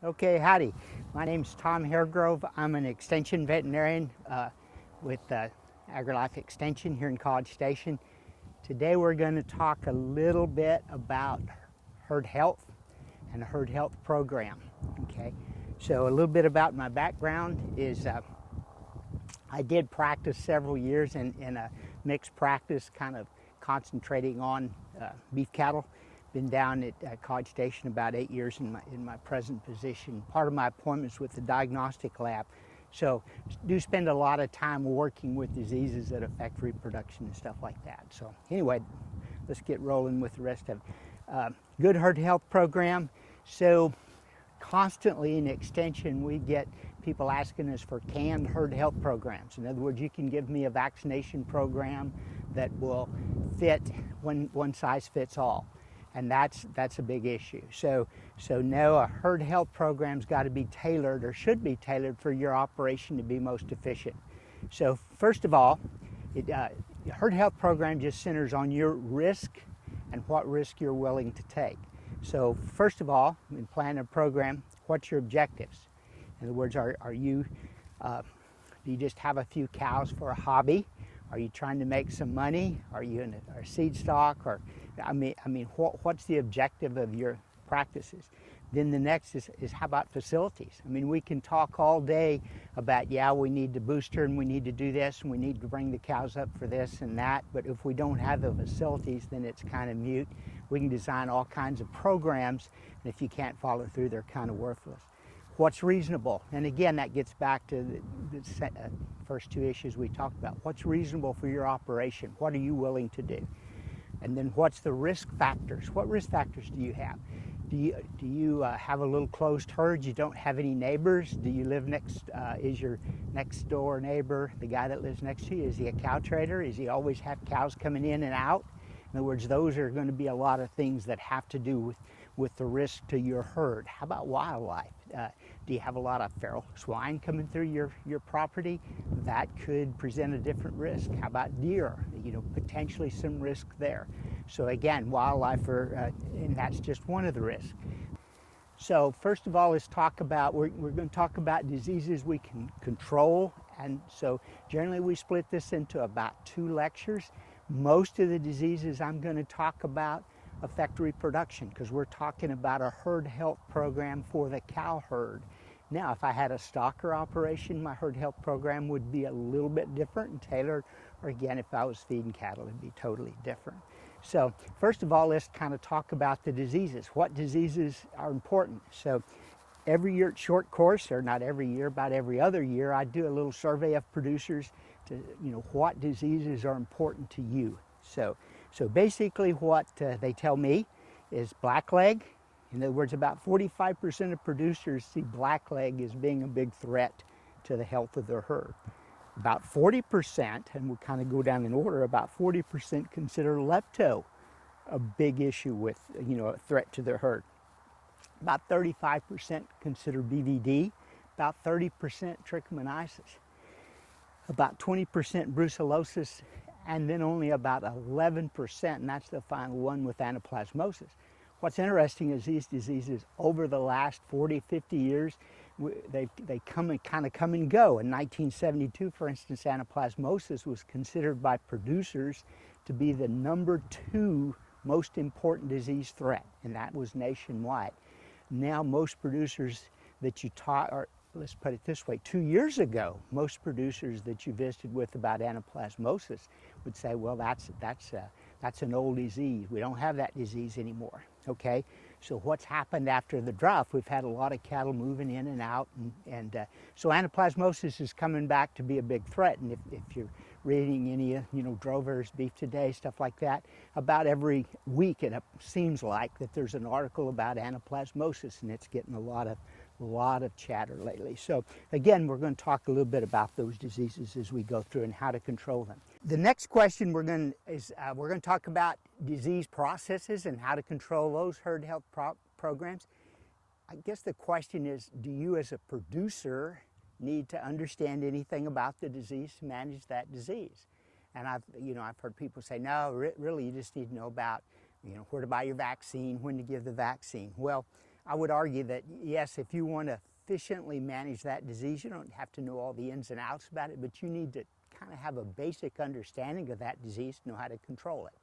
Okay, howdy. My name's Tom Hairgrove. I'm an extension veterinarian with AgriLife Extension here in College Station. Today we're going to talk a little bit about herd health and the herd health program. Okay, so a little bit about my background is I did practice several years in a mixed practice, kind of concentrating on beef cattle. Been down at College Station about 8 years in my present position. Part of my appointments with the diagnostic lab. So do spend a lot of time working with diseases that affect reproduction and stuff like that. So anyway, let's get rolling with the rest of it. Good herd health program. So constantly in extension we get people asking us for canned herd health programs. In other words, you can give me a vaccination program that will fit one size fits all. And that's a big issue. So no, a herd health program's got to be tailored, or should be tailored, for your operation to be most efficient. So first of all, herd health program just centers on your risk and what risk you're willing to take. So first of all, in planning a program, what's your objectives? In other words, do you just have a few cows for a hobby? Are you trying to make some money? Are you in a seed stock? Or what's the objective of your practices? Then the next is how about facilities? I mean, we can talk all day about, yeah, we need to booster and we need to do this and we need to bring the cows up for this and that, but if we don't have the facilities, then it's kind of mute. We can design all kinds of programs, and if you can't follow through, they're kind of worthless. What's reasonable? And again, that gets back to the first two issues we talked about. What's reasonable for your operation? What are you willing to do? And then what's the risk factors? What risk factors do you have? Do you have a little closed herd? You don't have any neighbors? Do you live is your next door neighbor, the guy that lives next to you, is he a cow trader? Does he always have cows coming in and out? In other words, those are going to be a lot of things that have to do with the risk to your herd. How about wildlife? Do you have a lot of feral swine coming through your property? That could present a different risk. How about deer? Potentially some risk there. So again, wildlife and that's just one of the risks. So first of all, let's talk about, we're going to talk about diseases we can control. And so generally we split this into about 2 lectures. Most of the diseases I'm going to talk about affect reproduction, because we're talking about a herd health program for the cow herd. Now, if I had a stocker operation, my herd health program would be a little bit different and tailored, or again, if I was feeding cattle, it'd be totally different. So first of all, let's kind of talk about the diseases. What diseases are important? So every year at short course, or not every year, about every other year, I do a little survey of producers to, what diseases are important to you. So basically what they tell me is blackleg. In other words, about 45% of producers see blackleg as being a big threat to the health of their herd. About 40%, and we'll kind of go down in order, about 40% consider lepto a big issue with, a threat to their herd. About 35% consider BVD, about 30% trichomoniasis, about 20% brucellosis, and then only about 11%, and that's the final one, with anaplasmosis. What's interesting is these diseases, over the last 40, 50 years, they come and go. In 1972, for instance, anaplasmosis was considered by producers to be the number 2 most important disease threat, and that was nationwide. Now most producers that you taught, or let's put it this way, 2 years ago, most producers that you visited with about anaplasmosis would say, well, that's an old disease. We don't have that disease anymore. Okay, so what's happened after the drought? We've had a lot of cattle moving in and out, and so anaplasmosis is coming back to be a big threat. And if you're reading any, Drover's Beef Today, stuff like that, about every week it seems like that there's an article about anaplasmosis, and it's getting a lot of chatter lately. So again, we're going to talk a little bit about those diseases as we go through and how to control them. The next question we're going to talk about disease processes and how to control those herd health programs. I guess the question is, do you as a producer need to understand anything about the disease to manage that disease? And I've heard people say, no, really, you just need to know about, where to buy your vaccine, when to give the vaccine. Well, I would argue that yes, if you want to efficiently manage that disease, you don't have to know all the ins and outs about it, but you need to kind of have a basic understanding of that disease to know how to control it.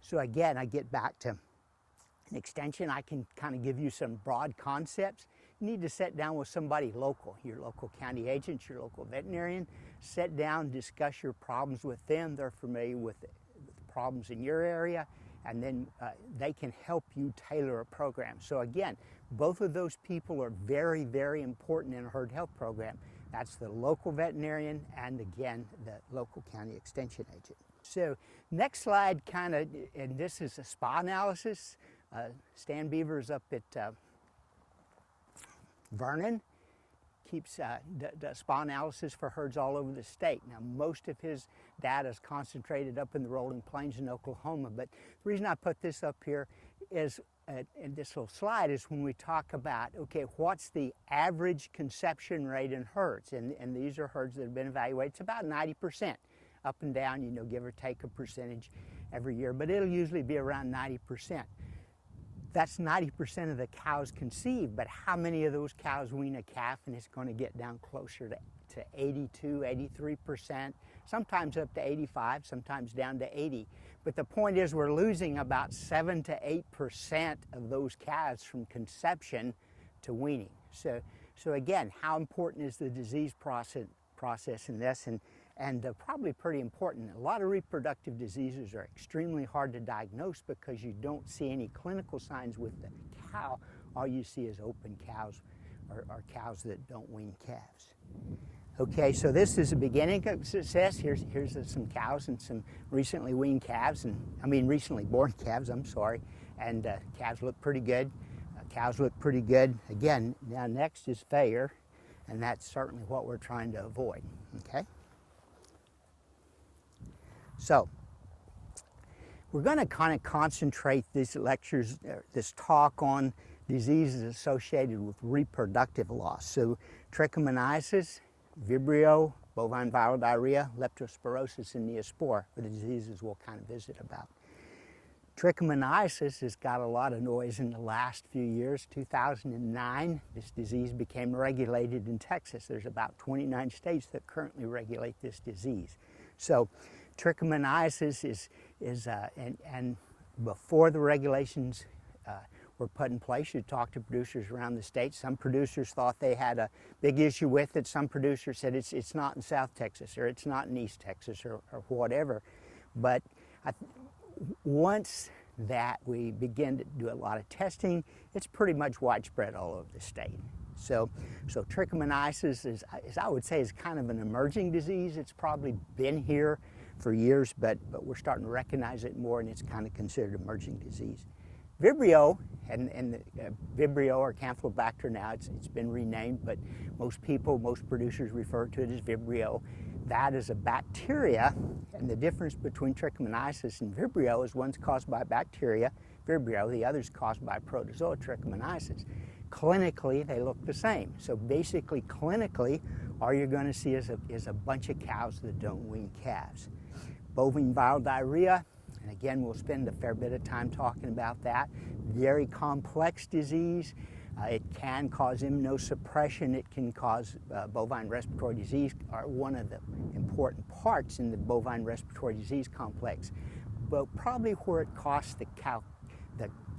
So again, I get back to an extension. I can kind of give you some broad concepts. You need to sit down with somebody local, your local county agent, your local veterinarian. Sit down, discuss your problems with them. They're familiar with the problems in your area, and then they can help you tailor a program. So again, both of those people are very, very important in a herd health program. That's the local veterinarian and again, the local county extension agent. So next slide and this is a spa analysis. Stan Beaver's up at Vernon, keeps does spa analysis for herds all over the state. Now most of his data is concentrated up in the rolling plains in Oklahoma, but the reason I put this up here is, in this little slide, is when we talk about, okay, what's the average conception rate in herds? And these are herds that have been evaluated. It's about 90%, up and down, you know, give or take a percentage every year, but it'll usually be around 90%. That's 90% of the cows conceived, but how many of those cows wean a calf? And it's going to get down closer to 82, 83%, sometimes up to 85, sometimes down to 80. But the point is we're losing about 7 to 8% of those calves from conception to weaning. So again, how important is the disease process in this? And probably pretty important. A lot of reproductive diseases are extremely hard to diagnose because you don't see any clinical signs with the cow. All you see is open cows or cows that don't wean calves. Okay, so this is the beginning of success. Here's some cows and some recently weaned calves, recently born calves, I'm sorry. And calves look pretty good. Cows look pretty good. Again, now next is failure, and that's certainly what we're trying to avoid, okay? So, we're going to kind of concentrate these lectures, this talk on diseases associated with reproductive loss. So, trichomoniasis, Vibrio, bovine viral diarrhea, leptospirosis, and Neospora are the diseases we'll kind of visit about. Trichomoniasis has got a lot of noise in the last few years. 2009, this disease became regulated in Texas. There's about 29 states that currently regulate this disease. So, trichomoniasis and before the regulations were put in place, you talk to producers around the state. Some producers thought they had a big issue with it. Some producers said it's not in South Texas or it's not in East Texas or whatever. But once that we begin to do a lot of testing, it's pretty much widespread all over the state. So trichomoniasis is I would say, is kind of an emerging disease. It's probably been here for years, but we're starting to recognize it more, and it's kind of considered emerging disease. Vibrio, and Vibrio or Campylobacter now, it's been renamed, but most producers refer to it as Vibrio. That is a bacteria, and the difference between trichomoniasis and Vibrio is one's caused by bacteria, Vibrio, the other's caused by protozoa trichomoniasis. Clinically, they look the same. So basically, clinically, all you're going to see is a bunch of cows that don't wean calves. Bovine viral diarrhea, and again, we'll spend a fair bit of time talking about that. Very complex disease. It can cause immunosuppression. It can cause bovine respiratory disease, are one of the important parts in the bovine respiratory disease complex. But probably where it costs the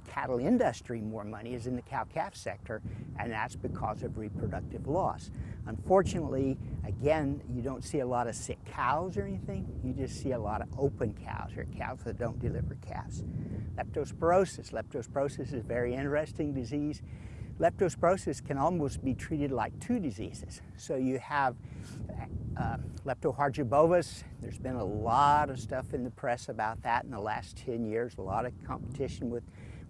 cattle industry more money is in the cow-calf sector, and that's because of reproductive loss. Unfortunately, again, you don't see a lot of sick cows or anything. You just see a lot of open cows, or cows that don't deliver calves. Leptospirosis. Leptospirosis is a very interesting disease. Leptospirosis can almost be treated like two diseases. So you have leptohargibovus. There's been a lot of stuff in the press about that in the last 10 years, a lot of competition with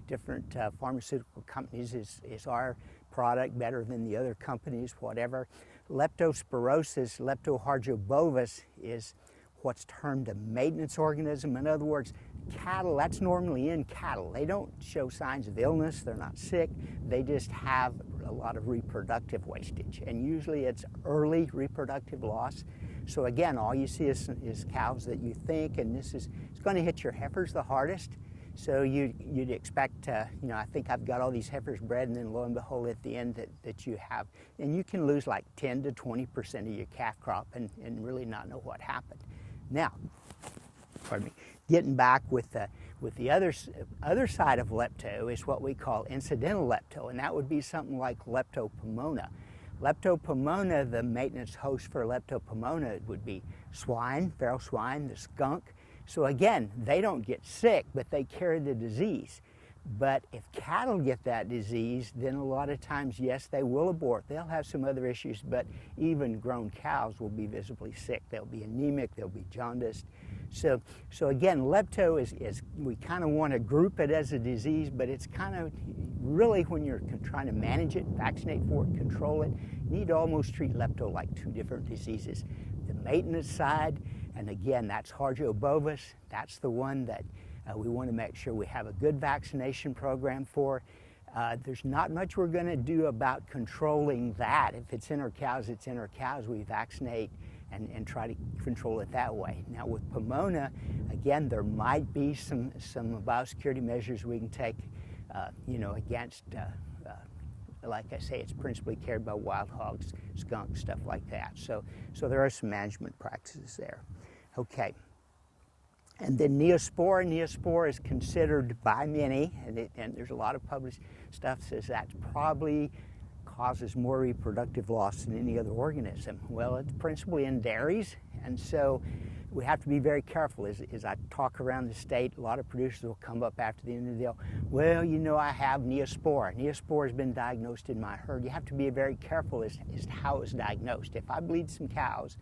different pharmaceutical companies. Is our product better than the other companies, whatever. Leptospirosis, leptohargibovus, is what's termed a maintenance organism. In other words, cattle, that's normally in cattle. They don't show signs of illness, they're not sick, they just have a lot of reproductive wastage, and usually it's early reproductive loss. So again, all you see is cows that you think, and it's going to hit your heifers the hardest. So you'd expect, you know, I think I've got all these heifers bred, and then lo and behold, at the end that you have, and you can lose like 10 to 20% of your calf crop and really not know what happened. Now, pardon me, getting back with the other side of lepto is what we call incidental lepto, and that would be something like leptopomona. Leptopomona, the maintenance host for leptopomona would be swine, feral swine, the skunk. So again, they don't get sick, but they carry the disease. But if cattle get that disease, then a lot of times, yes, they will abort. They'll have some other issues, but even grown cows will be visibly sick. They'll be anemic, they'll be jaundiced. So again, lepto is we kind of want to group it as a disease, but it's kind of really when you're trying to manage it, vaccinate for it, control it, you need to almost treat lepto like two different diseases. The maintenance side, and again, that's Hairgrove. That's the one that we want to make sure we have a good vaccination program for. There's not much we're going to do about controlling that. If it's in our cows, it's in our cows. We vaccinate and try to control it that way. Now with Pomona, again, there might be some biosecurity measures we can take, you know, against, like I say, it's principally carried by wild hogs, skunks, stuff like that. So there are some management practices there. Okay. And then Neospora. Neospora is considered by many, and there's a lot of published stuff that says that probably causes more reproductive loss than any other organism. Well, it's principally in dairies, and so we have to be very careful. As I talk around the state, a lot of producers will come up after the end of the deal, well, you know, I have Neospora. Neospora has been diagnosed in my herd. You have to be very careful as to how it's diagnosed. If I bleed some cows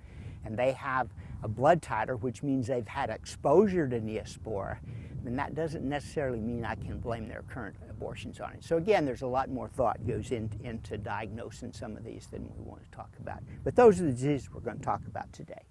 and they have a blood titer, which means they've had exposure to Neospora, then that doesn't necessarily mean I can blame their current abortions on it. So again, there's a lot more thought goes into diagnosing some of these than we want to talk about. But those are the diseases we're going to talk about today.